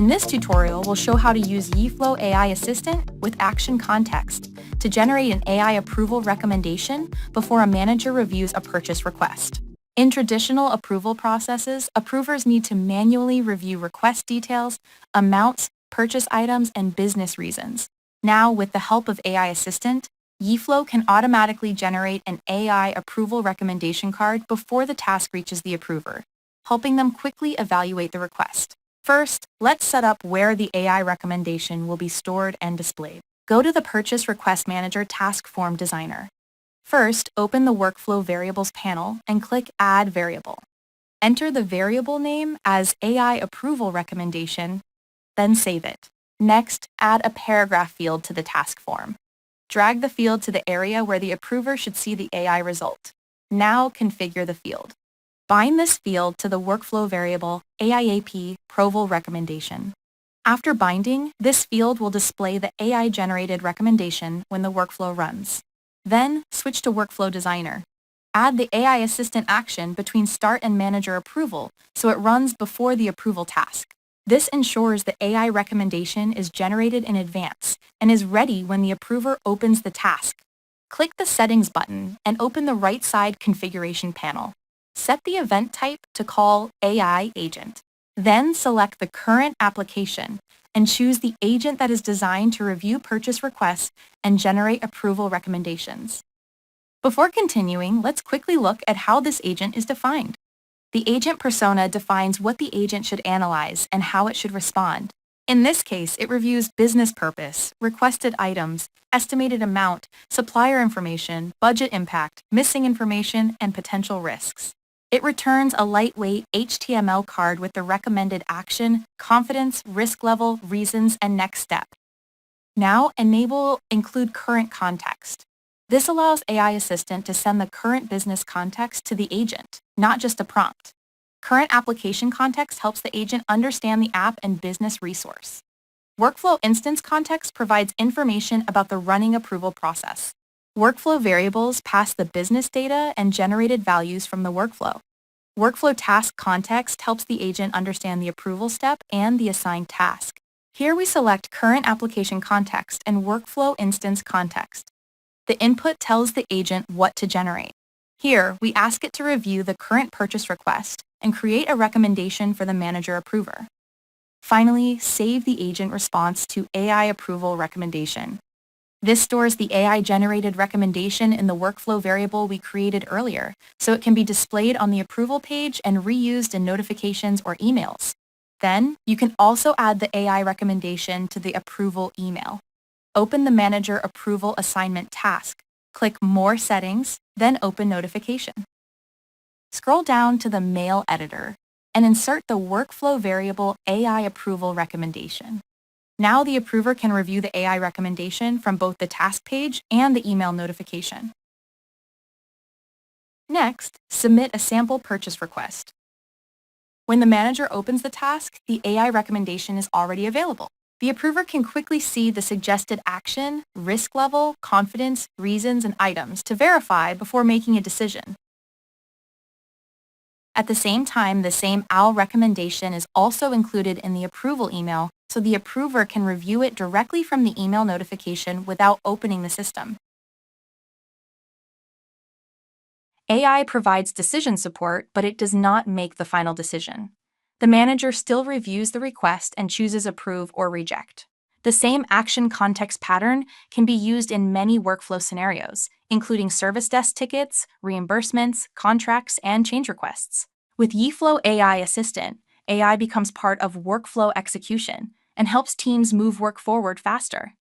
In this tutorial, we'll show how to use Yeeflow AI Assistant with action context to generate an AI approval recommendation before a manager reviews a purchase request. In traditional approval processes, approvers need to manually review request details, amounts, purchase items, and business reasons. Now, with the help of AI Assistant, Yeeflow can automatically generate an AI approval recommendation card before the task reaches the approver, helping them quickly evaluate the request. First, let's set up where the AI recommendation will be stored and displayed. Go to the Purchase Request Manager Task Form Designer. First, open the Workflow Variables panel and click Add Variable. Enter the variable name as AI Approval Recommendation, then save it. Next, add a paragraph field to the task form. Drag the field to the area where the approver should see the AI result. Now configure the field. Bind this field to the workflow variable AIAP Approval Recommendation. After binding, this field will display the AI-generated recommendation when the workflow runs. Then, switch to Workflow Designer. Add the AI Assistant action between Start and Manager Approval so it runs before the approval task. This ensures the AI recommendation is generated in advance and is ready when the approver opens the task. Click the Settings button and open the right side configuration panel. Set the event type to call AI Agent. Then select the current application and choose the agent that is designed to review purchase requests and generate approval recommendations. Before continuing, let's quickly look at how this agent is defined. The agent persona defines what the agent should analyze and how it should respond. In this case, it reviews business purpose, requested items, estimated amount, supplier information, budget impact, missing information, and potential risks. It returns a lightweight HTML card with the recommended action, confidence, risk level, reasons, and next step. Now, enable Include Current Context. This allows AI Assistant to send the current business context to the agent, not just a prompt. Current application context helps the agent understand the app and business resource. Workflow Instance Context provides information about the running approval process. Workflow variables pass the business data and generated values from the workflow. Workflow Task Context helps the agent understand the approval step and the assigned task. Here we select Current Application Context and Workflow Instance Context. The input tells the agent what to generate. Here, we ask it to review the current purchase request and create a recommendation for the manager approver. Finally, save the agent response to AI Approval Recommendation. This stores the AI-generated recommendation in the workflow variable we created earlier, so it can be displayed on the approval page and reused in notifications or emails. Then, you can also add the AI recommendation to the approval email. Open the Manager Approval Assignment task, click More Settings, then open Notification. Scroll down to the Mail editor and insert the workflow variable AI Approval Recommendation. Now the approver can review the AI recommendation from both the task page and the email notification. Next, submit a sample purchase request. When the manager opens the task, the AI recommendation is already available. The approver can quickly see the suggested action, risk level, confidence, reasons, and items to verify before making a decision. At the same time, the same OWL recommendation is also included in the approval email, so the approver can review it directly from the email notification without opening the system. AI provides decision support, but it does not make the final decision. The manager still reviews the request and chooses approve or reject. The same action context pattern can be used in many workflow scenarios, including service desk tickets, reimbursements, contracts, and change requests. With Yeeflow AI Assistant, AI becomes part of workflow execution and helps teams move work forward faster.